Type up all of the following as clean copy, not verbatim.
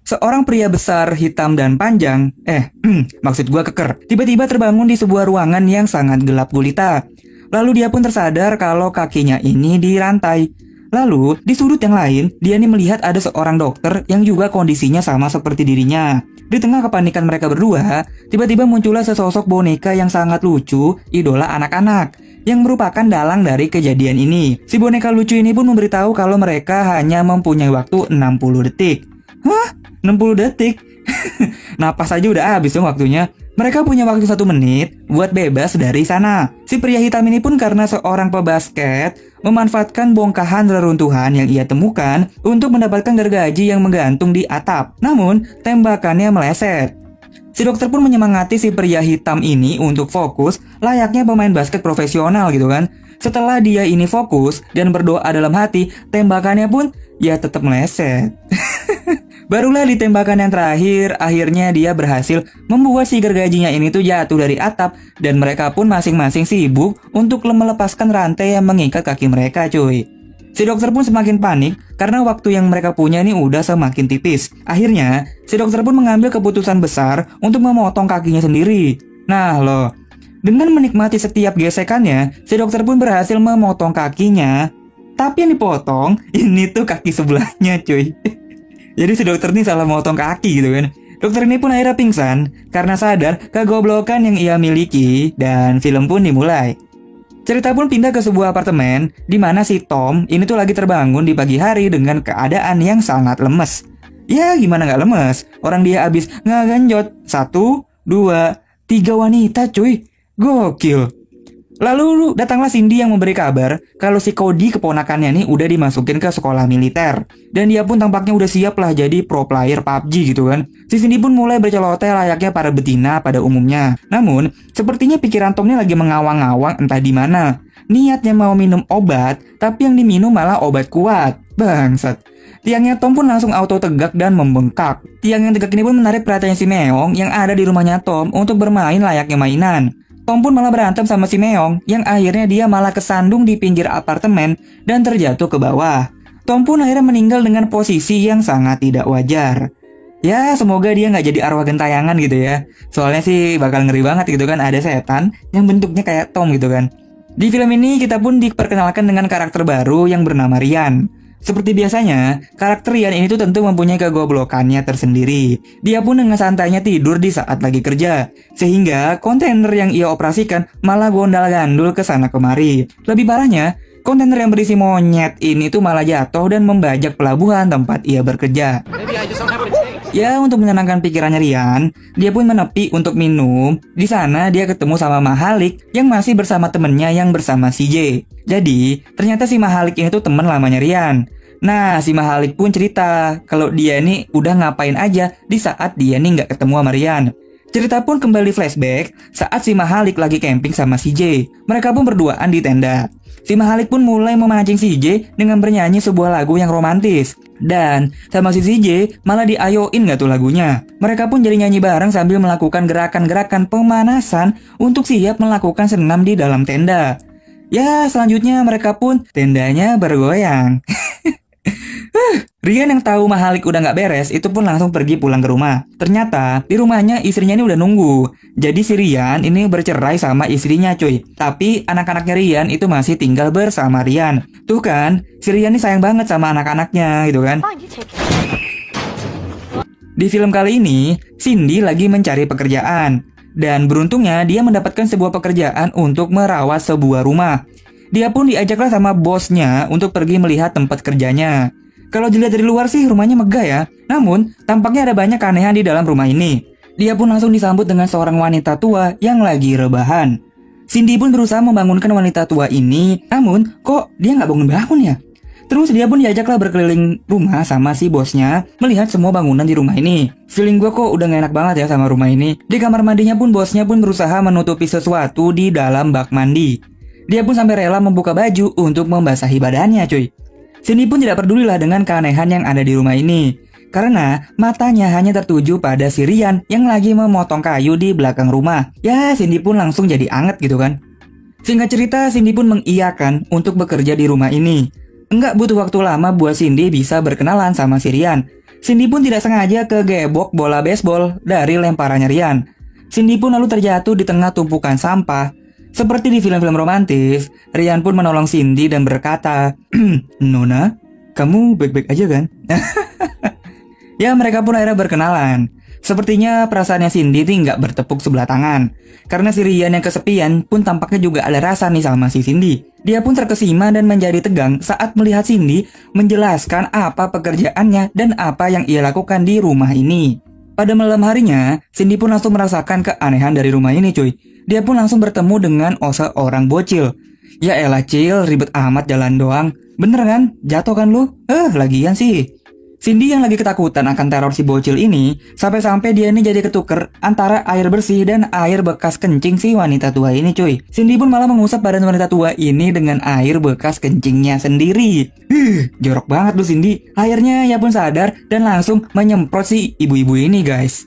Seorang pria besar, hitam dan panjang, maksud gua keker, tiba-tiba terbangun di sebuah ruangan yang sangat gelap gulita. Lalu dia pun tersadar kalau kakinya ini dirantai. Lalu, di sudut yang lain, dia nih melihat ada seorang dokter yang juga kondisinya sama seperti dirinya. Di tengah kepanikan mereka berdua, tiba-tiba muncullah sesosok boneka yang sangat lucu, idola anak-anak, yang merupakan dalang dari kejadian ini. Si boneka lucu ini pun memberitahu kalau mereka hanya mempunyai waktu 60 detik. Hah? 60 detik? Napas aja udah habis dong waktunya. Mereka punya waktu 1 menit buat bebas dari sana. Si pria hitam ini pun karena seorang pebasket memanfaatkan bongkahan reruntuhan yang ia temukan untuk mendapatkan gergaji yang menggantung di atap. Namun, tembakannya meleset. Si dokter pun menyemangati si pria hitam ini untuk fokus layaknya pemain basket profesional gitu kan. Setelah dia ini fokus dan berdoa dalam hati, tembakannya pun ya tetap meleset. Barulah di tembakan yang terakhir, akhirnya dia berhasil membuat si gergajinya ini tuh jatuh dari atap. Dan mereka pun masing-masing sibuk untuk melepaskan rantai yang mengikat kaki mereka cuy. Si dokter pun semakin panik karena waktu yang mereka punya ini udah semakin tipis. Akhirnya, si dokter pun mengambil keputusan besar untuk memotong kakinya sendiri. Nah loh, dengan menikmati setiap gesekannya, si dokter pun berhasil memotong kakinya. Tapi yang dipotong, ini tuh kaki sebelahnya cuy. Jadi si dokter ini salah motong kaki gitu kan. Dokter ini pun akhirnya pingsan karena sadar kegoblokan yang ia miliki dan film pun dimulai. Cerita pun pindah ke sebuah apartemen di mana si Tom ini tuh lagi terbangun di pagi hari dengan keadaan yang sangat lemes. Ya gimana nggak lemes? Orang dia abis ngegenjot 1, 2, 3 wanita cuy. Gokil. Lalu datanglah Cindy yang memberi kabar kalau si Cody keponakannya nih udah dimasukin ke sekolah militer. Dan dia pun tampaknya udah siap lah jadi pro player PUBG gitu kan. Si Cindy pun mulai berceloteh layaknya para betina pada umumnya. Namun, sepertinya pikiran Tom ini lagi mengawang-awang entah di mana. Niatnya mau minum obat, tapi yang diminum malah obat kuat. Bangsat. Tiangnya Tom pun langsung auto tegak dan membengkak. Tiang yang tegak ini pun menarik perhatian si Meong yang ada di rumahnya Tom untuk bermain layaknya mainan. Tom pun malah berantem sama si Meong yang akhirnya dia malah kesandung di pinggir apartemen dan terjatuh ke bawah. Tom pun akhirnya meninggal dengan posisi yang sangat tidak wajar. Ya semoga dia nggak jadi arwah gentayangan gitu ya. Soalnya sih bakal ngeri banget gitu kan, ada setan yang bentuknya kayak Tom gitu kan. Di film ini kita pun diperkenalkan dengan karakter baru yang bernama Ryan. Seperti biasanya, karakter Ryan ini tuh tentu mempunyai kegoblokannya tersendiri. Dia pun dengan santainya tidur di saat lagi kerja, sehingga kontainer yang ia operasikan malah gondal-gandul ke sana kemari. Lebih parahnya, kontainer yang berisi monyet ini tuh malah jatuh dan membajak pelabuhan tempat ia bekerja. Ya, untuk menenangkan pikirannya Ryan, dia pun menepi untuk minum. Di sana dia ketemu sama Mahalik yang masih bersama temennya yang bersama CJ. Jadi, ternyata si Mahalik ini tuh temen lamanya Ryan. Nah, si Mahalik pun cerita kalau dia ini udah ngapain aja di saat dia nih nggak ketemu sama Ryan. Cerita pun kembali flashback saat si Mahalik lagi camping sama CJ. Mereka pun berduaan di tenda. Si Mahalik pun mulai memancing CJ dengan bernyanyi sebuah lagu yang romantis. Dan sama si CJ malah diayoin gak tuh lagunya. Mereka pun jadi nyanyi bareng sambil melakukan gerakan-gerakan pemanasan untuk siap melakukan senam di dalam tenda. Ya selanjutnya mereka pun tendanya bergoyang. Ryan yang tahu Mahalik udah gak beres itu pun langsung pergi pulang ke rumah. Ternyata di rumahnya istrinya ini udah nunggu. Jadi si Ryan ini bercerai sama istrinya cuy. Tapi anak-anaknya Ryan itu masih tinggal bersama Ryan. Tuh kan, si Ryan ini sayang banget sama anak-anaknya gitu kan. Di film kali ini, Cindy lagi mencari pekerjaan. Dan beruntungnya dia mendapatkan sebuah pekerjaan untuk merawat sebuah rumah. Dia pun diajaklah sama bosnya untuk pergi melihat tempat kerjanya. Kalau dilihat dari luar sih rumahnya megah ya. Namun, tampaknya ada banyak keanehan di dalam rumah ini. Dia pun langsung disambut dengan seorang wanita tua yang lagi rebahan. Cindy pun berusaha membangunkan wanita tua ini, namun kok dia nggak bangun-bangun ya? Terus dia pun diajaklah berkeliling rumah sama si bosnya, melihat semua bangunan di rumah ini. Feeling gue kok udah gak enak banget ya sama rumah ini. Di kamar mandinya pun bosnya pun berusaha menutupi sesuatu di dalam bak mandi. Dia pun sampai rela membuka baju untuk membasahi badannya cuy. Cindy pun tidak pedulilah dengan keanehan yang ada di rumah ini. Karena matanya hanya tertuju pada si Ryan yang lagi memotong kayu di belakang rumah. Ya Cindy pun langsung jadi anget gitu kan. Singkat cerita Cindy pun mengiyakan untuk bekerja di rumah ini. Enggak butuh waktu lama buat Cindy bisa berkenalan sama si Ryan. Cindy pun tidak sengaja kegebok bola baseball dari lemparannya Rian. Cindy pun lalu terjatuh di tengah tumpukan sampah. Seperti di film-film romantis, Rian pun menolong Cindy dan berkata, "Nona, kamu baik-baik aja kan?" Ya, mereka pun akhirnya berkenalan. Sepertinya perasaannya Cindy ini nggak bertepuk sebelah tangan. Karena si Rian yang kesepian pun tampaknya juga ada rasa nih sama si Cindy. Dia pun terkesima dan menjadi tegang saat melihat Cindy menjelaskan apa pekerjaannya dan apa yang ia lakukan di rumah ini. Pada malam harinya, Cindy pun langsung merasakan keanehan dari rumah ini cuy. Dia pun langsung bertemu dengan seorang bocil. Ya elah Cil, ribet amat jalan doang. Bener kan? Jatuh kan lu? Lagian sih. Cindy yang lagi ketakutan akan teror si bocil ini, sampai-sampai dia ini jadi ketuker antara air bersih dan air bekas kencing si wanita tua ini cuy. Cindy pun malah mengusap badan wanita tua ini dengan air bekas kencingnya sendiri. Jorok banget lu Cindy. Akhirnya ia pun sadar dan langsung menyemprot si ibu-ibu ini guys.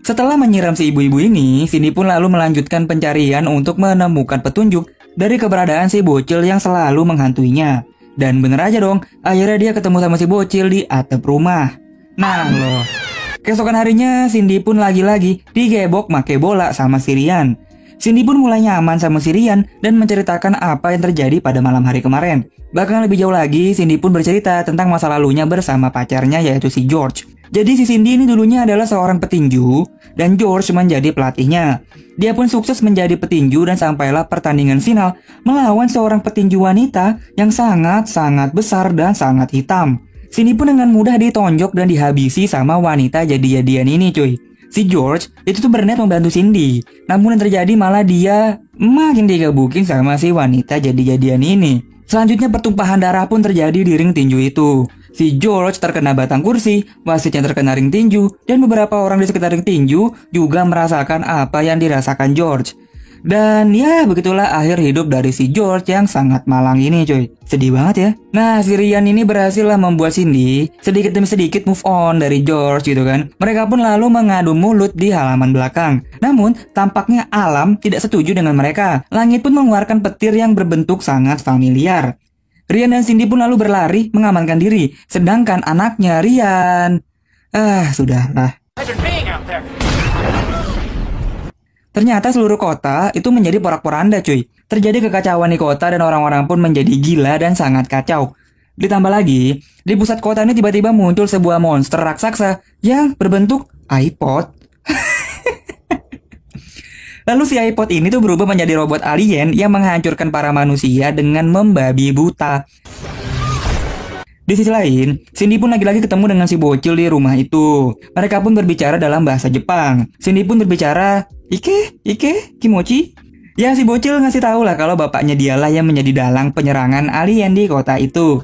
Setelah menyiram si ibu-ibu ini, Cindy pun lalu melanjutkan pencarian untuk menemukan petunjuk dari keberadaan si bocil yang selalu menghantuinya. Dan bener aja dong, akhirnya dia ketemu sama si bocil di atap rumah. Nah loh, keesokan harinya Cindy pun lagi-lagi digebok make bola sama si Rian. Cindy pun mulai nyaman sama si Rian dan menceritakan apa yang terjadi pada malam hari kemarin. Bahkan lebih jauh lagi, Cindy pun bercerita tentang masa lalunya bersama pacarnya yaitu si George. Jadi si Cindy ini dulunya adalah seorang petinju dan George menjadi pelatihnya. Dia pun sukses menjadi petinju dan sampailah pertandingan final melawan seorang petinju wanita yang sangat-sangat besar dan sangat hitam. Cindy pun dengan mudah ditonjok dan dihabisi sama wanita jadi-jadian ini cuy. Si George itu tuh berniat membantu Cindy, namun yang terjadi malah dia makin digebukin sama si wanita jadi-jadian ini. Selanjutnya pertumpahan darah pun terjadi di ring tinju itu. Si George terkena batang kursi, wasitnya terkena ring tinju, dan beberapa orang di sekitar ring tinju juga merasakan apa yang dirasakan George. Dan ya begitulah akhir hidup dari si George yang sangat malang ini cuy. Sedih banget ya. Nah si Rian ini berhasil lah membuat Cindy sedikit demi sedikit move on dari George gitu kan. Mereka pun lalu mengadu mulut di halaman belakang. Namun tampaknya alam tidak setuju dengan mereka. Langit pun mengeluarkan petir yang berbentuk sangat familiar. Rian dan Cindy pun lalu berlari mengamankan diri. Sedangkan anaknya Rian sudahlah. Ternyata seluruh kota itu menjadi porak-poranda cuy. Terjadi kekacauan di kota dan orang-orang pun menjadi gila dan sangat kacau. Ditambah lagi, di pusat kota ini tiba-tiba muncul sebuah monster raksasa yang berbentuk iPod. Lalu si iPod ini tuh berubah menjadi robot alien yang menghancurkan para manusia dengan membabi buta. Di sisi lain, Cindy pun lagi-lagi ketemu dengan si bocil di rumah itu. Mereka pun berbicara dalam bahasa Jepang. Cindy pun berbicara, Ike, kimochi. Ya si bocil ngasih tahu lah kalau bapaknya dialah yang menjadi dalang penyerangan alien di kota itu.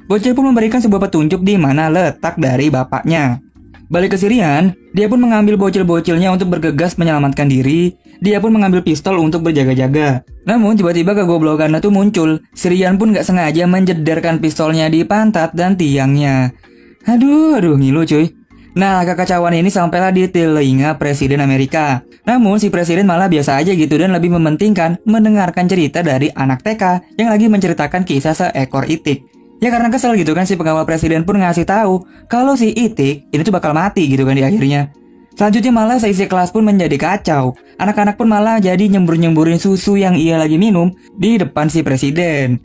Bocil pun memberikan sebuah petunjuk di mana letak dari bapaknya. Balik ke Rian, dia pun mengambil bocil-bocilnya untuk bergegas menyelamatkan diri. Dia pun mengambil pistol untuk berjaga-jaga. Namun tiba-tiba kegoblokannya tuh muncul. Rian pun gak sengaja menjederkan pistolnya di pantat dan tiangnya. Aduh ngilu cuy. Nah kekacauan ini sampailah di telinga Presiden Amerika. Namun si Presiden malah biasa aja gitu dan lebih mementingkan mendengarkan cerita dari anak TK yang lagi menceritakan kisah seekor itik. Ya karena kesel gitu kan si pengawal presiden pun ngasih tahu kalau si itik ini tuh bakal mati gitu kan di akhirnya. Selanjutnya malah seisi kelas pun menjadi kacau. Anak-anak pun malah jadi nyembur-nyemburin susu yang ia lagi minum di depan si presiden.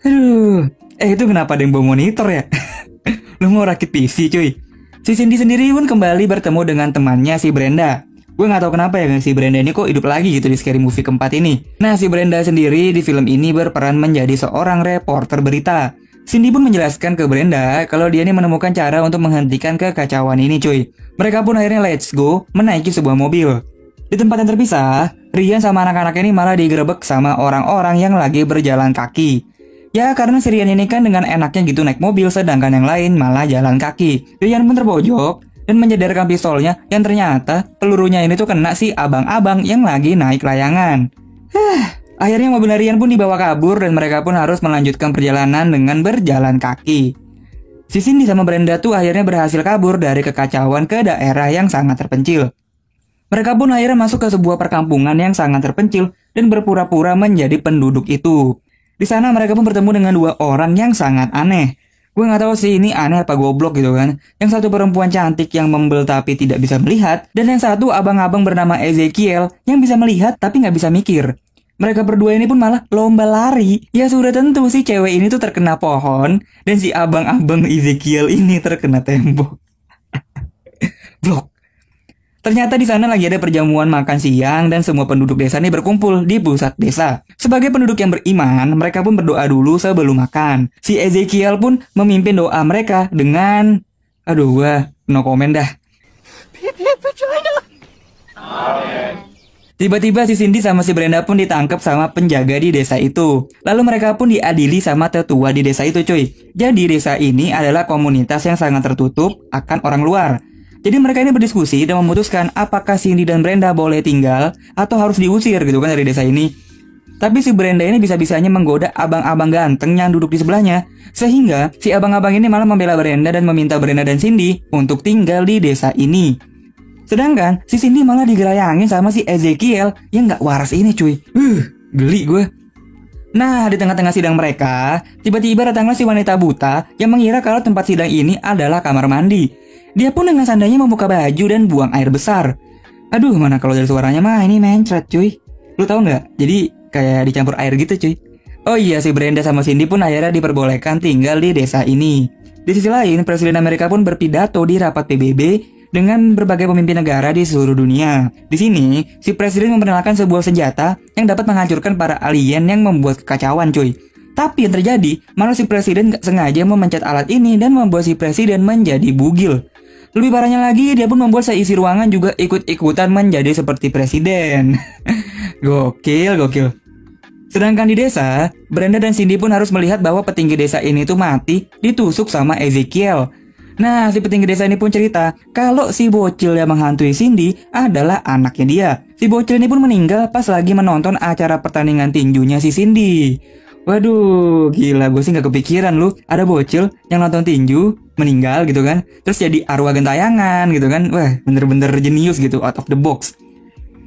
Aduh, itu kenapa ada yang bawa monitor ya? Lu mau rakit PC cuy. Si Cindy sendiri pun kembali bertemu dengan temannya si Brenda. Gue gak tahu kenapa ya si Brenda ini kok hidup lagi gitu di Scary Movie keempat ini. Nah si Brenda sendiri di film ini berperan menjadi seorang reporter berita. Cindy pun menjelaskan ke Brenda kalau dia ini menemukan cara untuk menghentikan kekacauan ini cuy. Mereka pun akhirnya let's go menaiki sebuah mobil. Di tempat yang terpisah, Rian sama anak-anak ini malah digerebek sama orang-orang yang lagi berjalan kaki. Ya karena si Rian ini kan dengan enaknya gitu naik mobil sedangkan yang lain malah jalan kaki. Rian pun terpojok dan menyederkan pistolnya yang ternyata pelurunya ini tuh kena si abang-abang yang lagi naik layangan. Akhirnya mobil Rian pun dibawa kabur dan mereka pun harus melanjutkan perjalanan dengan berjalan kaki. Si Cindy sama Brenda tuh akhirnya berhasil kabur dari kekacauan ke daerah yang sangat terpencil. Mereka pun akhirnya masuk ke sebuah perkampungan yang sangat terpencil dan berpura-pura menjadi penduduk itu. Di sana mereka pun bertemu dengan dua orang yang sangat aneh. Gue nggak tahu sih ini aneh apa goblok gitu kan. Yang satu perempuan cantik yang membel tapi tidak bisa melihat, dan yang satu abang-abang bernama Ezekiel yang bisa melihat tapi nggak bisa mikir. Mereka berdua ini pun malah lomba lari. Ya sudah tentu sih cewek ini tuh terkena pohon, dan si abang-abang Ezekiel ini terkena tembok. Blok. Ternyata di sana lagi ada perjamuan makan siang dan semua penduduk desa ini berkumpul di pusat desa. Sebagai penduduk yang beriman, mereka pun berdoa dulu sebelum makan. Si Ezekiel pun memimpin doa mereka dengan... Aduh, gua no komen dah. Tiba-tiba si Cindy sama si Brenda pun ditangkap sama penjaga di desa itu. Lalu mereka pun diadili sama tetua di desa itu, cuy. Jadi desa ini adalah komunitas yang sangat tertutup akan orang luar. Jadi mereka ini berdiskusi dan memutuskan apakah Cindy dan Brenda boleh tinggal atau harus diusir gitu kan dari desa ini. Tapi si Brenda ini bisa-bisanya menggoda abang-abang ganteng yang duduk di sebelahnya. Sehingga si abang-abang ini malah membela Brenda dan meminta Brenda dan Cindy untuk tinggal di desa ini. Sedangkan si Cindy malah digerayangin sama si Ezekiel yang gak waras ini, cuy. Geli gue. Nah, di tengah-tengah sidang mereka, tiba-tiba datanglah si wanita buta yang mengira kalau tempat sidang ini adalah kamar mandi. Dia pun dengan sandanya membuka baju dan buang air besar. Aduh, mana kalau dari suaranya mah ini mencret, cuy. Lu tahu nggak? Jadi kayak dicampur air gitu, cuy. Oh iya, si Brenda sama Cindy pun akhirnya diperbolehkan tinggal di desa ini. Di sisi lain, Presiden Amerika pun berpidato di rapat PBB dengan berbagai pemimpin negara di seluruh dunia. Di sini, si Presiden memperkenalkan sebuah senjata yang dapat menghancurkan para alien yang membuat kekacauan, cuy. Tapi yang terjadi, malah si Presiden gak sengaja memencet alat ini dan membuat si Presiden menjadi bugil. Lebih parahnya lagi, dia pun membuat seisi ruangan juga ikut-ikutan menjadi seperti presiden. Gokil. Sedangkan di desa, Brenda dan Cindy pun harus melihat bahwa petinggi desa ini tuh mati ditusuk sama Ezekiel. Nah, si petinggi desa ini pun cerita kalau si bocil yang menghantui Cindy adalah anaknya dia. Si bocil ini pun meninggal pas lagi menonton acara pertandingan tinjunya si Cindy. Waduh, gila, gue sih gak kepikiran lu ada bocil yang nonton tinju, meninggal gitu kan, terus jadi arwah gentayangan gitu kan. Wah, bener-bener jenius gitu, out of the box.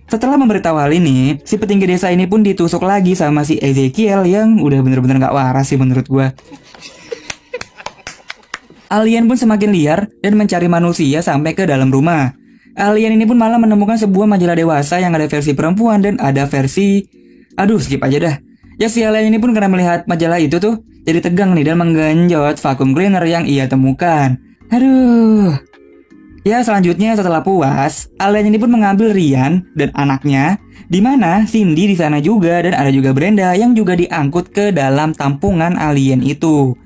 Setelah memberitahu hal ini, si petinggi desa ini pun ditusuk lagi sama si Ezekiel yang udah bener-bener gak waras sih menurut gue. Alien pun semakin liar dan mencari manusia sampai ke dalam rumah. Alien ini pun malah menemukan sebuah majalah dewasa yang ada versi perempuan dan ada versi... Aduh, skip aja dah. Ya, si alien ini pun karena melihat majalah itu tuh jadi tegang nih dan menggenjot vacuum cleaner yang ia temukan. Aduh. Ya, selanjutnya setelah puas, alien ini pun mengambil Ryan dan anaknya, di mana Cindy di sana juga dan ada juga Brenda yang juga diangkut ke dalam tampungan alien itu.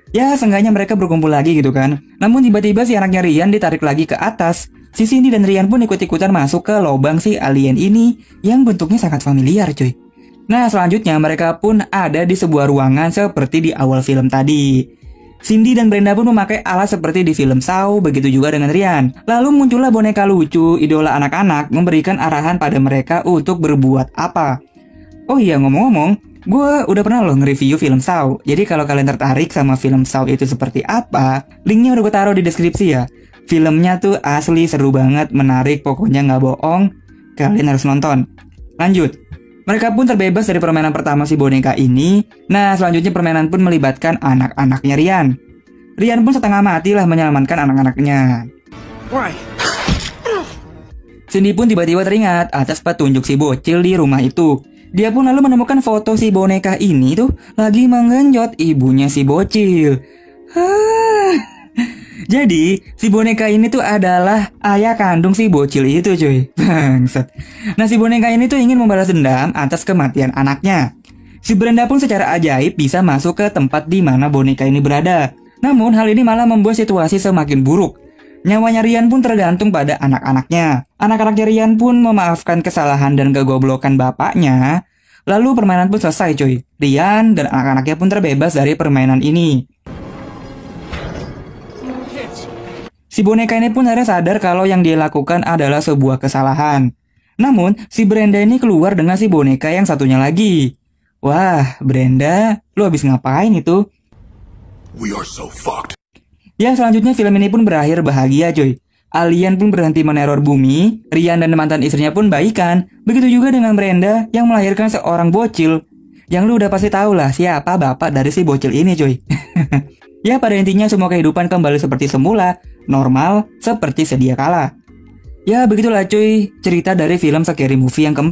Ya, seenggaknya mereka berkumpul lagi gitu kan. Namun tiba-tiba si anaknya Ryan ditarik lagi ke atas. Si Cindy dan Ryan pun ikut-ikutan masuk ke lubang si alien ini yang bentuknya sangat familiar, cuy. Nah, selanjutnya mereka pun ada di sebuah ruangan seperti di awal film tadi. Cindy dan Brenda pun memakai alat seperti di film Saw, begitu juga dengan Ryan. Lalu muncullah boneka lucu, idola anak-anak, memberikan arahan pada mereka untuk berbuat apa. Oh iya, ngomong-ngomong, gue udah pernah loh nge-review film Saw. Jadi kalau kalian tertarik sama film Saw itu seperti apa, linknya udah gue taruh di deskripsi ya. Filmnya tuh asli seru banget, menarik, pokoknya nggak bohong. Kalian harus nonton. Lanjut. Mereka pun terbebas dari permainan pertama si boneka ini. Nah, selanjutnya permainan pun melibatkan anak-anaknya Ryan. Ryan pun setengah mati lah menyelamatkan anak-anaknya. Cindy pun tiba-tiba teringat atas petunjuk si bocil di rumah itu. Dia pun lalu menemukan foto si boneka ini tuh lagi menggenjot ibunya si bocil. Jadi, si boneka ini tuh adalah ayah kandung si bocil itu, cuy. Bangsat. Nah, si boneka ini tuh ingin membalas dendam atas kematian anaknya. Si Brenda pun secara ajaib bisa masuk ke tempat di mana boneka ini berada. Namun, hal ini malah membuat situasi semakin buruk. Nyawanya Ryan pun tergantung pada anak-anaknya. Anak-anaknya Ryan pun memaafkan kesalahan dan kegoblokan bapaknya. Lalu permainan pun selesai, cuy. Ryan dan anak-anaknya pun terbebas dari permainan ini. Si boneka ini pun akhirnya sadar kalau yang dia lakukan adalah sebuah kesalahan. Namun, si Brenda ini keluar dengan si boneka yang satunya lagi. Wah, Brenda, lu habis ngapain itu? We are so fucked. Ya, selanjutnya film ini pun berakhir bahagia, cuy. Alien pun berhenti meneror bumi, Ryan dan mantan istrinya pun baikan. Begitu juga dengan Brenda yang melahirkan seorang bocil. Yang lu udah pasti tahu lah siapa bapak dari si bocil ini, cuy. Ya pada intinya semua kehidupan kembali seperti semula, normal, seperti sedia kala. Ya begitulah cuy, cerita dari film Scary Movie yang keempat.